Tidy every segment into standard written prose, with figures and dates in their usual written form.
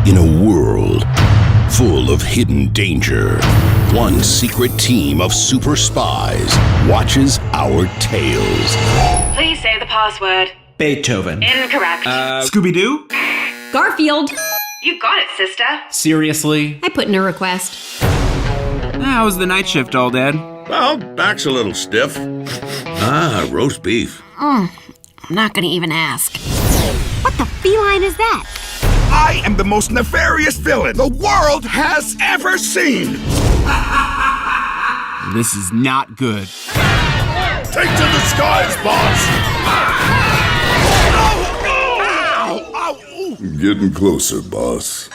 In a world full of hidden danger, one secret team of super spies watches our tales. Please say the password. Beethoven. Incorrect. Scooby-Doo? Garfield. You got it, sister. Seriously? I put in a request. How was the night shift, all Dad? Well, back's a little stiff. Roast beef. I'm not gonna even ask. What the feline is that? I am the most nefarious villain the world has ever seen! This is not good. Take to the skies, boss! Ow! Ow! Getting closer, boss.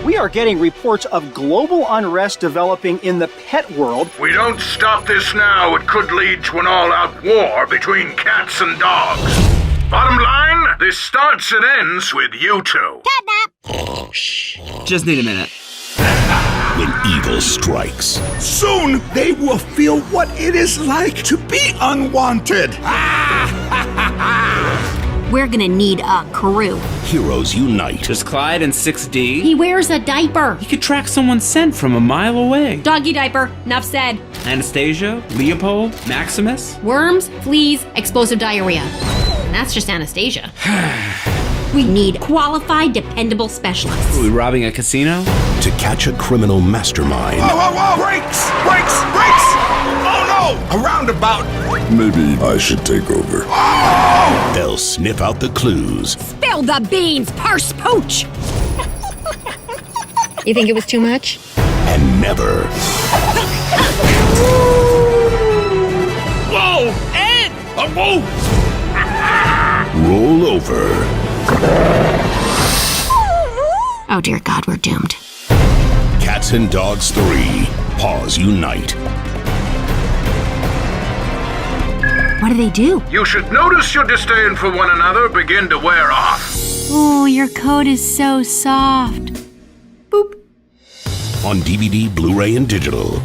We are getting reports of global unrest developing in the pet world. If we don't stop this now, it could lead to an all-out war between cats and dogs. Bottom line, this starts and ends with you two. Just need a minute. When evil strikes, Soon they will feel what it is like to be unwanted! We're gonna need a crew. heroes unite. Does Clyde in 6D? He wears a diaper. He could track someone's scent from a mile away. Doggy diaper. Enough said. Anastasia, Leopold, Maximus. Worms, fleas, explosive diarrhea. And that's just Anastasia. We need qualified, dependable specialists. Are we robbing a casino? To catch a criminal mastermind. Whoa, whoa, whoa! Brakes! Brakes! Brakes! Oh no! A roundabout! Maybe I should take over. Oh! They'll sniff out the clues. Spill the beans, purse pooch! You think it was too much? And never. Whoa! Ed! Whoa! Roll over. Oh dear God, we're doomed. Cats and Dogs 3. Paws unite. What do they do? You should notice your disdain for one another begin to wear off. Oh, your coat is so soft. Boop. On DVD, Blu-ray, and digital.